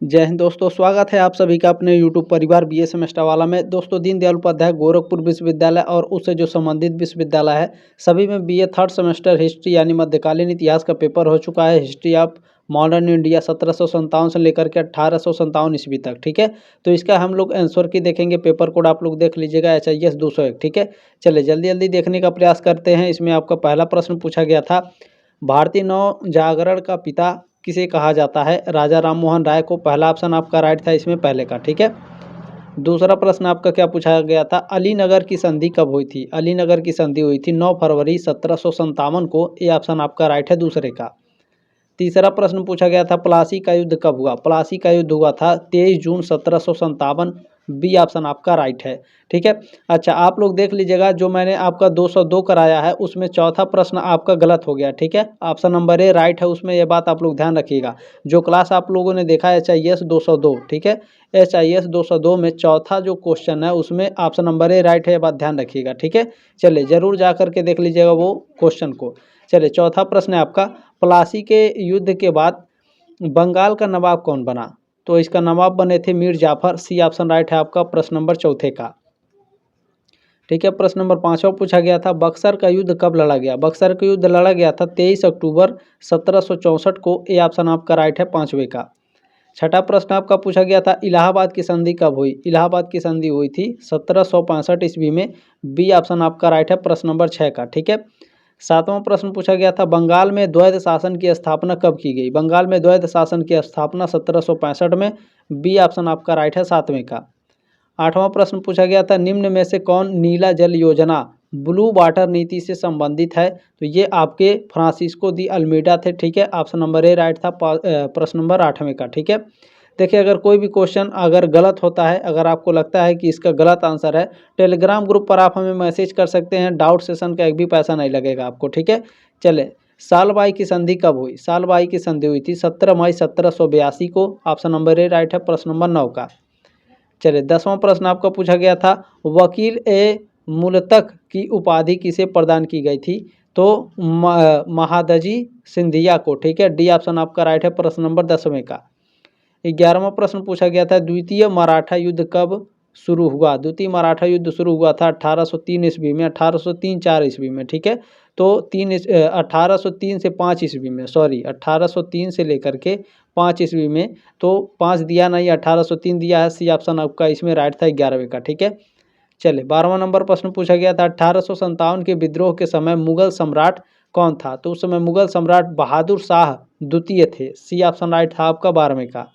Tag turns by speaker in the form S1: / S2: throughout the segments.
S1: जय हिंद दोस्तों, स्वागत है आप सभी का अपने यूट्यूब परिवार बी ए सेमेस्टर वाला में। दोस्तों, दीनदयाल उपाध्याय गोरखपुर विश्वविद्यालय और उससे जो संबंधित विश्वविद्यालय है सभी में बीए थर्ड सेमेस्टर हिस्ट्री यानी मध्यकालीन इतिहास का पेपर हो चुका है। हिस्ट्री ऑफ मॉडर्न इंडिया 1757 से लेकर के 1857 ईस्वी तक। ठीक है, तो इसका हम लोग आंसर की देखेंगे। पेपर कोड आप लोग देख लीजिएगा, HIS 201। ठीक है, चलिए जल्दी जल्दी देखने का प्रयास करते हैं। इसमें आपका पहला प्रश्न पूछा गया था, भारतीय नव जागरण का पिता किसे कहा जाता है? राजा राम मोहन राय को। पहला ऑप्शन आपका राइट था इसमें पहले का। ठीक है, दूसरा प्रश्न आपका क्या पूछा गया था, अलीनगर की संधि कब हुई थी? अलीनगर की संधि हुई थी 9 फरवरी 1757 को। ये ऑप्शन आपका राइट है दूसरे का। तीसरा प्रश्न पूछा गया था, प्लासी का युद्ध कब हुआ? प्लासी का युद्ध हुआ था 23 जून 1757। बी ऑप्शन आपका राइट है। ठीक है, अच्छा आप लोग देख लीजिएगा, जो मैंने आपका 202 कराया है उसमें चौथा प्रश्न आपका गलत हो गया। ठीक है, ऑप्शन नंबर ए राइट है उसमें, यह बात आप लोग ध्यान रखिएगा। जो क्लास आप लोगों ने देखा है HIS 202, ठीक है, HIS 202 में चौथा जो क्वेश्चन है उसमें ऑप्शन नंबर ए राइट है, यह बात ध्यान रखिएगा। ठीक है, चलिए जरूर जा करके देख लीजिएगा वो क्वेश्चन को। चलिए चौथा प्रश्न है आपका, प्लासी के युद्ध के बाद बंगाल का नवाब कौन बना? तो इसका नवाब बने थे Mir Jafar. C option right है आपका प्रश्न नंबर चौथे का। ठीक है, प्रश्न नंबर 5वां पूछा गया था, बक्सर का युद्ध कब लड़ा गया? बक्सर का युद्ध लड़ा गया था 23 अक्टूबर 1764 को। ए ऑप्शन आपका राइट है 5वें का। छठा प्रश्न आपका पूछा गया था, इलाहाबाद की संधि कब हुई? इलाहाबाद की संधि हुई थी 1765 ईस्वी में। बी ऑप्शन आपका राइट है प्रश्न नंबर 6 का। ठीक है, सातवां प्रश्न पूछा गया था, बंगाल में द्वैध शासन की स्थापना कब की गई? बंगाल में द्वैध शासन की स्थापना 1765 में। बी ऑप्शन आपका राइट है 7वें का। आठवां प्रश्न पूछा गया था, निम्न में से कौन नीला जल योजना ब्लू वाटर नीति से संबंधित है? तो ये आपके फ्रांसिस्को दी अल्मीडा थे। ठीक है, ऑप्शन नंबर ए राइट था प्रश्न नंबर 8वें का। ठीक है, देखिए अगर कोई भी क्वेश्चन अगर गलत होता है, अगर आपको लगता है कि इसका गलत आंसर है, टेलीग्राम ग्रुप पर आप हमें मैसेज कर सकते हैं। डाउट सेशन का एक भी पैसा नहीं लगेगा आपको। ठीक है, चले सालबाई की संधि कब हुई? सालबाई की संधि हुई थी 17 मई 1782 को। ऑप्शन नंबर ए राइट है प्रश्न नंबर 9 का। चलिए 10वां प्रश्न आपका पूछा गया था, वकील ए मुल्तक की उपाधि किसे प्रदान की गई थी? तो महादजी सिंधिया को। ठीक है, डी ऑप्शन आपका राइट है प्रश्न नंबर 10वें का। 11वां प्रश्न पूछा गया था, द्वितीय मराठा युद्ध कब शुरू हुआ? द्वितीय मराठा युद्ध शुरू हुआ था 1803 ईस्वी में, 1803-4 ईस्वी में। ठीक है, तो 1803 से 5 ईस्वी में, सॉरी 1803 से लेकर के 5 ईस्वी में। तो 5 दिया नहीं, 1803 दिया है। सी ऑप्शन आपका इसमें राइट था 11वें का। ठीक है, चलिए 12वां नंबर प्रश्न पूछा गया था, 1857 के विद्रोह के समय मुगल सम्राट कौन था? तो उस समय मुगल सम्राट बहादुर शाह द्वितीय थे। सी ऑप्शन राइट था आपका 12वें का।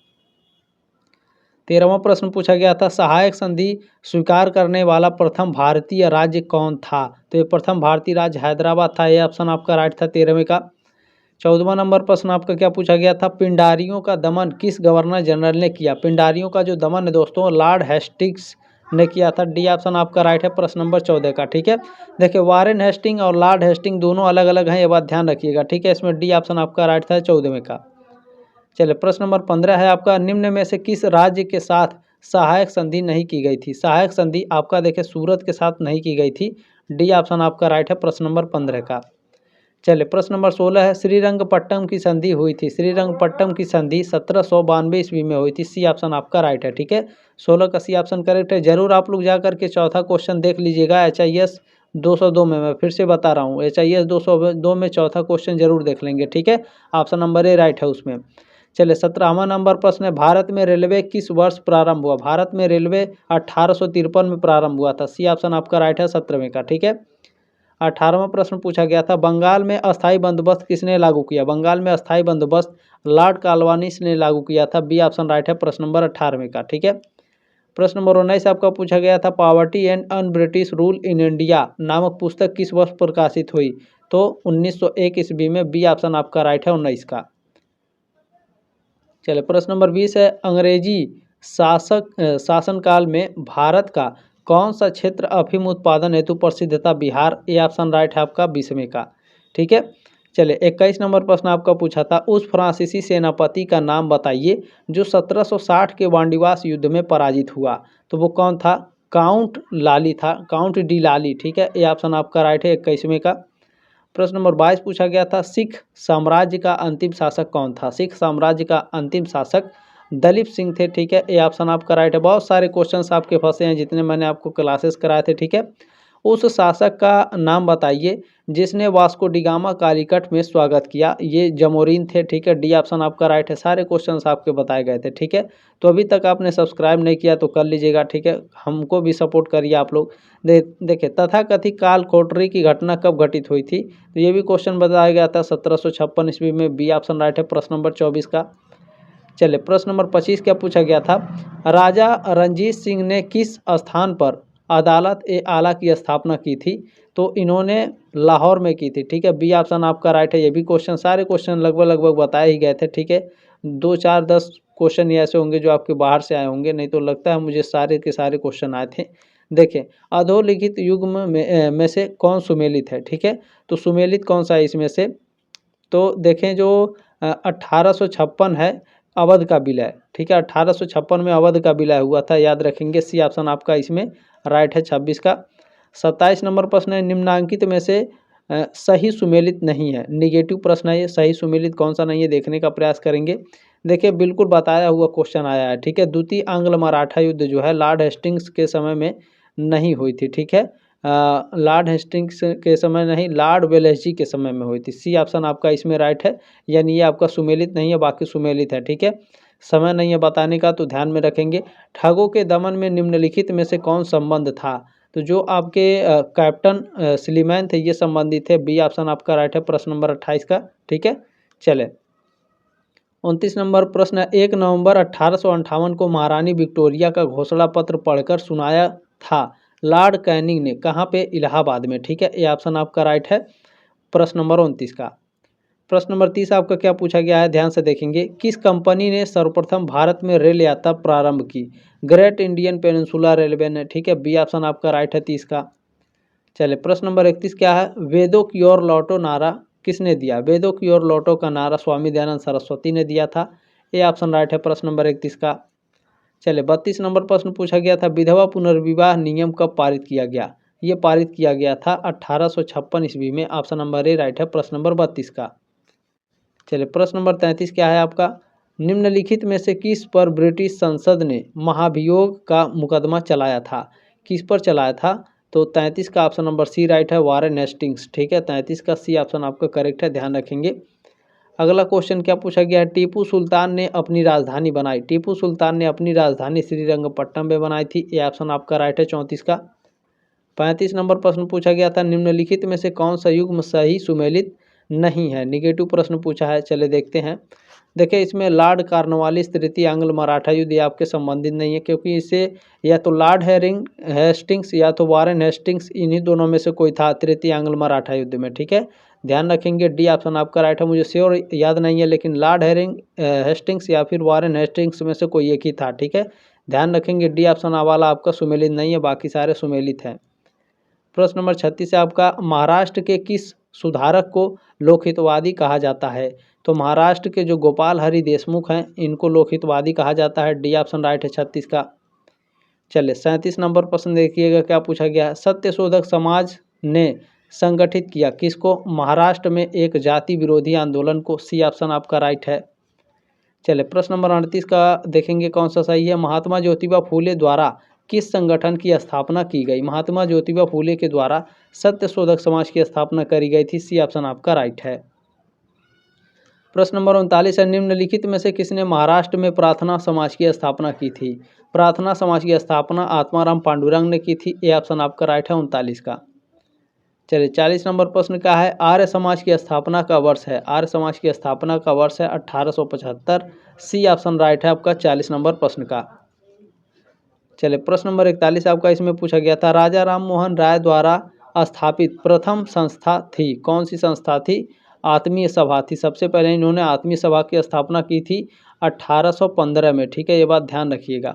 S1: 13वां प्रश्न पूछा गया था, सहायक संधि स्वीकार करने वाला प्रथम भारतीय राज्य कौन था? तो ये प्रथम भारतीय राज्य हैदराबाद था। ये ऑप्शन आपका राइट था 13वें का। 14वां नंबर प्रश्न आपका क्या पूछा गया था, पिंडारियों का दमन किस गवर्नर जनरल ने किया? पिंडारियों का जो दमन है दोस्तों, लॉर्ड हेस्टिंग्स ने किया था। डी ऑप्शन आपका राइट है प्रश्न नंबर 14 का। ठीक है, देखिए वारेन हेस्टिंग और लॉर्ड हेस्टिंग दोनों अलग अलग हैं, ये बात ध्यान रखिएगा। ठीक है, इसमें डी ऑप्शन आपका राइट था 14वें का। चलिए प्रश्न नंबर 15 है आपका, निम्न में से किस राज्य के साथ सहायक संधि नहीं की गई थी? सहायक संधि आपका देखिए सूरत के साथ नहीं की गई थी। डी ऑप्शन आपका राइट है प्रश्न नंबर 15 का। चलिए प्रश्न नंबर 16 है, श्रीरंगपट्टम की संधि हुई थी। श्रीरंगपट्टम की संधि 1792 ईस्वी में हुई थी। सी ऑप्शन आपका राइट है। ठीक है, 16 का सी ऑप्शन करेक्ट है। जरूर आप लोग जा करके चौथा क्वेश्चन देख लीजिएगा HIS 202 में। मैं फिर से बता रहा हूँ, HIS 202 में चौथा क्वेश्चन जरूर देख लेंगे। ठीक है, ऑप्शन नंबर ए राइट है उसमें। चलिए 17वां नंबर प्रश्न है, भारत में रेलवे किस वर्ष प्रारंभ हुआ? भारत में रेलवे 1853 में प्रारंभ हुआ था। सी ऑप्शन आपका राइट है 17वें का। ठीक है, 18वां प्रश्न पूछा गया था, बंगाल में अस्थायी बंदोबस्त किसने लागू किया? बंगाल में अस्थायी बंदोबस्त लॉर्ड कॉर्नवालिस ने लागू किया था। बी ऑप्शन राइट है प्रश्न नंबर 18वें का। ठीक है, प्रश्न नंबर 19 आपका पूछा गया था, poverty and un British rule in India नामक पुस्तक किस वर्ष प्रकाशित हुई? तो 1901 ईस्वी में। बी ऑप्शन आपका राइट है 19 का। चलिए प्रश्न नंबर 20 है, अंग्रेजी शासनकाल में भारत का कौन सा क्षेत्र अफीम उत्पादन हेतु प्रसिद्ध था? बिहार। ए ऑप्शन राइट है आपका 20वें का। ठीक है, चलिए 21 नंबर प्रश्न आपका पूछा था, उस फ्रांसीसी सेनापति का नाम बताइए जो 1760 के वांडीवास युद्ध में पराजित हुआ। तो वो कौन था? काउंट लाली था, काउंट डी लाली। ठीक है, ए ऑप्शन आपका राइट है 21वें का। प्रश्न नंबर 22 पूछा गया था, सिख साम्राज्य का अंतिम शासक कौन था? सिख साम्राज्य का अंतिम शासक दलीप सिंह थे, ठीक है, ये ऑप्शन आपका राइट है। बहुत सारे क्वेश्चंस आपके फंसे हैं जितने मैंने आपको क्लासेस कराए थे, ठीक है। उस शासक का नाम बताइए जिसने वास्को डी गामा कालीकट में स्वागत किया, ये जमोरिन थे, ठीक है, डी ऑप्शन आपका राइट है। सारे क्वेश्चंस आपके बताए गए थे, ठीक है। तो अभी तक आपने सब्सक्राइब नहीं किया तो कर लीजिएगा, ठीक है, हमको भी सपोर्ट करिए आप लोग। देखिए, तथाकथित काल कोठरी की घटना कब घटित हुई थी, तो ये भी क्वेश्चन बताया गया था 1756 ईस्वी में, बी ऑप्शन राइट है प्रश्न नंबर 24 का। चलिए, प्रश्न नंबर 25 क्या पूछा गया था, राजा रणजीत सिंह ने किस स्थान पर अदालत ए आला की स्थापना की थी, तो इन्होंने लाहौर में की थी, ठीक है, बी ऑप्शन आपका राइट है। ये भी क्वेश्चन, सारे क्वेश्चन लगभग बताए ही गए थे, ठीक है। 2 4 10 क्वेश्चन ये ऐसे होंगे जो आपके बाहर से आए होंगे, नहीं तो लगता है मुझे सारे के सारे क्वेश्चन आए थे। देखें, अधोलिखित युग में से कौन सुमेलित है, ठीक है, तो सुमेलित कौन सा है इसमें से, तो देखें जो 1856 है, अवध का विलय, ठीक है, 1856 में अवध का विलय हुआ था, याद रखेंगे। सी ऑप्शन आपका इसमें राइट है 26 का। 27 नंबर प्रश्न है, निम्नांकित में से सही सुमेलित नहीं है, निगेटिव प्रश्न है ये, सही सुमेलित कौन सा नहीं है देखने का प्रयास करेंगे। देखिए, बिल्कुल बताया हुआ क्वेश्चन आया है, ठीक है। द्वितीय आंग्ल मराठा युद्ध जो है लॉर्ड हेस्टिंग्स के समय में नहीं हुई थी, ठीक है, लॉर्ड हेस्टिंग्स के समय नहीं, लॉर्ड वेलेस्ली के समय में हुई थी। सी ऑप्शन आपका इसमें राइट है, यानी ये आपका सुमेलित नहीं है, बाकी सुमेलित है, ठीक है। समय नहीं है बताने का तो ध्यान में रखेंगे। ठगों के दमन में निम्नलिखित में से कौन संबंध था, तो जो आपके कैप्टन स्लीमैन थे ये संबंधित थे, बी ऑप्शन आपका राइट है प्रश्न नंबर 28 का, ठीक है। चले, 29 नंबर प्रश्न है, 1 नवंबर 1858 को महारानी विक्टोरिया का घोषणा पत्र पढ़कर सुनाया था लॉर्ड कैनिंग ने, कहाँ पे, इलाहाबाद में, ठीक है, ये ऑप्शन आपका राइट है प्रश्न नंबर 29 का। प्रश्न नंबर 30 आपका क्या पूछा गया है, ध्यान से देखेंगे, किस कंपनी ने सर्वप्रथम भारत में रेल यात्रा प्रारंभ की, ग्रेट इंडियन पेनिनसुला रेलवे ने, ठीक है, बी ऑप्शन आपका राइट है 30 का। चलिए, प्रश्न नंबर 31 क्या है, वेदों की ओर लौटो नारा किसने दिया, वेदों की ओर लौटो का नारा स्वामी दयानंद सरस्वती ने दिया था, ये ऑप्शन राइट है प्रश्न नंबर 31 का। चलिए, 32 नंबर प्रश्न पूछा गया था, विधवा पुनर्विवाह नियम कब पारित किया गया, ये पारित किया गया था 1856 ईस्वी में, ऑप्शन नंबर ए राइट है प्रश्न नंबर 32 का। चलिए, प्रश्न नंबर 33 क्या है आपका, निम्नलिखित में से किस पर ब्रिटिश संसद ने महाभियोग का मुकदमा चलाया था, किस पर चलाया था, तो 33 का ऑप्शन नंबर सी राइट है, वारेन हेस्टिंग्स, ठीक है, 33 का सी ऑप्शन आपका करेक्ट है, ध्यान रखेंगे। अगला क्वेश्चन क्या पूछा गया है, टीपू सुल्तान ने अपनी राजधानी बनाई, टीपू सुल्तान ने अपनी राजधानी श्रीरंगपट्टनम में बनाई थी, ये ऑप्शन आपका राइट है 34 का। 35 नंबर प्रश्न पूछा गया था, निम्नलिखित में से कौन सा युग्म सही सुमेलित नहीं है, निगेटिव प्रश्न पूछा है, चले देखते हैं। देखिए, इसमें लॉर्ड कॉर्नवालिस तृतीय आंग्ल मराठा युद्ध ये आपके संबंधित नहीं है, क्योंकि इसे या तो लॉर्ड हेस्टिंग्स या तो वारेन हेस्टिंग्स, इन्हीं दोनों में से कोई था तृतीय आंग्ल मराठा युद्ध में, ठीक है, ध्यान रखेंगे। डी ऑप्शन आपका राइट है, मुझे श्योर याद नहीं है, लेकिन लॉर्ड हेस्टिंग्स या फिर वारेन हेस्टिंग्स में से कोई एक ही था, ठीक है, ध्यान रखेंगे। डी ऑप्शन वाला आपका सुमेलित नहीं है, बाकी सारे सुमेलित हैं। प्रश्न नंबर 36 है आपका, महाराष्ट्र के किस सुधारक को लोकहितवादी कहा जाता है, तो महाराष्ट्र के जो गोपाल हरि देशमुख हैं इनको लोकहितवादी कहा जाता है, डी ऑप्शन राइट है 36 का। चलिए, 37 नंबर प्रश्न देखिएगा क्या पूछा गया है, सत्यशोधक समाज ने संगठित किया किसको, महाराष्ट्र में एक जाति विरोधी आंदोलन को, सी ऑप्शन आपका राइट है। चलिए, प्रश्न नंबर 38 का देखेंगे कौन सा सही है, महात्मा ज्योतिबा फूले द्वारा किस संगठन की स्थापना की गई, महात्मा ज्योतिबा फूले के द्वारा सत्यशोधक समाज की स्थापना करी गई थी, सी ऑप्शन आपका राइट है। प्रश्न नंबर 39 है, निम्नलिखित में से किसने महाराष्ट्र में प्रार्थना समाज की स्थापना की थी, प्रार्थना समाज की स्थापना आत्माराम पांडुरंग ने की थी, ये ऑप्शन आपका राइट है 39 का। चलिए, 40 नंबर प्रश्न का है, आर्य समाज की स्थापना का वर्ष है, आर्य समाज की स्थापना का वर्ष है 1875, सी ऑप्शन राइट है आपका 40 नंबर प्रश्न का। चलिए, प्रश्न नंबर 41 आपका इसमें पूछा गया था, राजा राम मोहन राय द्वारा स्थापित प्रथम संस्था थी, कौन सी संस्था थी, आत्मीय सभा थी, सबसे पहले इन्होंने आत्मीय सभा की स्थापना की थी 1815 में, ठीक है, ये बात ध्यान रखिएगा।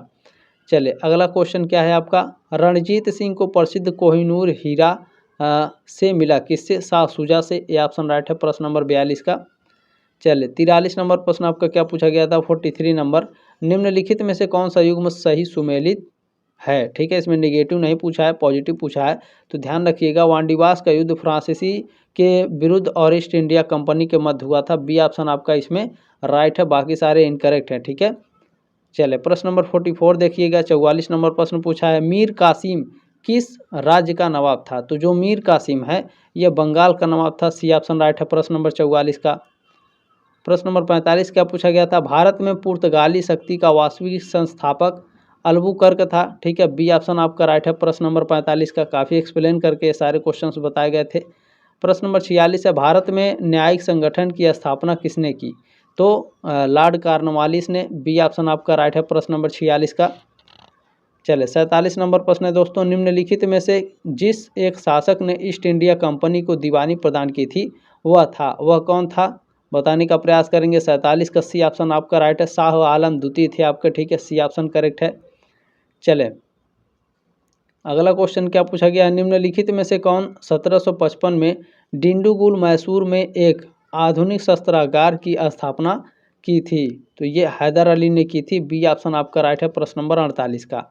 S1: चलिए, अगला क्वेश्चन क्या है आपका, रणजीत सिंह को प्रसिद्ध कोहिनूर हीरा से मिला किससे, शाह शुजा से, ये ऑप्शन राइट है प्रश्न नंबर 42 का। चलिए, 43 नंबर प्रश्न आपका क्या पूछा गया था, 43 नंबर, निम्नलिखित में से कौन सा युग्म सही सुमेलित है, ठीक है, इसमें नेगेटिव नहीं पूछा है, पॉजिटिव पूछा है, तो ध्यान रखिएगा। वांडीवास का युद्ध फ्रांसीसी के विरुद्ध और ईस्ट इंडिया कंपनी के मध्य हुआ था, बी ऑप्शन आपका इसमें राइट है, बाकी सारे इनकरेक्ट हैं, ठीक है। चले प्रश्न नंबर 44 देखिएगा। 44 नंबर प्रश्न पूछा है, मीर कासिम किस राज्य का नवाब था? तो जो मीर कासिम है यह बंगाल का नवाब था। सी ऑप्शन राइट है प्रश्न नंबर 44 का। प्रश्न नंबर 45 क्या पूछा गया था? भारत में पुर्तगाली शक्ति का वास्तविक संस्थापक अल्बुकर्क था। ठीक है, बी ऑप्शन आपका राइट है प्रश्न नंबर 45 का। काफ़ी एक्सप्लेन करके सारे क्वेश्चंस बताए गए थे। प्रश्न नंबर 46 है, भारत में न्यायिक संगठन की स्थापना किसने की? तो लॉर्ड कॉर्नवालिस ने। बी ऑप्शन आपका राइट है प्रश्न नंबर 46 का। चले 47 नंबर प्रश्न है दोस्तों, निम्नलिखित में से जिस एक शासक ने ईस्ट इंडिया कंपनी को दीवानी प्रदान की थी वह कौन था? बताने का प्रयास करेंगे। 47 का सी ऑप्शन आपका राइट है, शाह आलम द्वितीय थे आपका। ठीक है, सी ऑप्शन करेक्ट है। चले अगला क्वेश्चन क्या पूछा गया है, निम्नलिखित में से कौन 1755 में डिंडुगुल मैसूर में एक आधुनिक शस्त्रागार की स्थापना की थी? तो ये हैदर अली ने की थी। बी ऑप्शन आपका राइट है प्रश्न नंबर 48 का।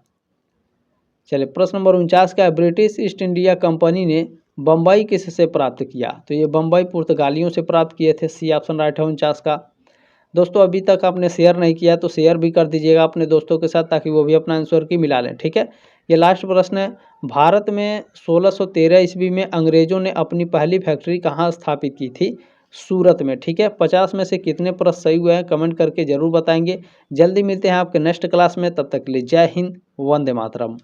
S1: चलिए प्रश्न नंबर 49 का है, ब्रिटिश ईस्ट इंडिया कंपनी ने बम्बई किससे प्राप्त किया? तो ये बम्बई पुर्तगालियों से प्राप्त किए थे। सी ऑप्शन राइट है 49 का। दोस्तों अभी तक आपने शेयर नहीं किया तो शेयर भी कर दीजिएगा अपने दोस्तों के साथ, ताकि वो भी अपना आंसर की मिला लें। ठीक है, ये लास्ट प्रश्न है, भारत में 1613 ईस्वी में अंग्रेजों ने अपनी पहली फैक्ट्री कहाँ स्थापित की थी? सूरत में। ठीक है, 50 में से कितने प्रश्न सही हुए हैं कमेंट करके जरूर बताएंगे। जल्दी मिलते हैं आपके नेक्स्ट क्लास में, तब तक के लिए जय हिंद, वंदे मातरम।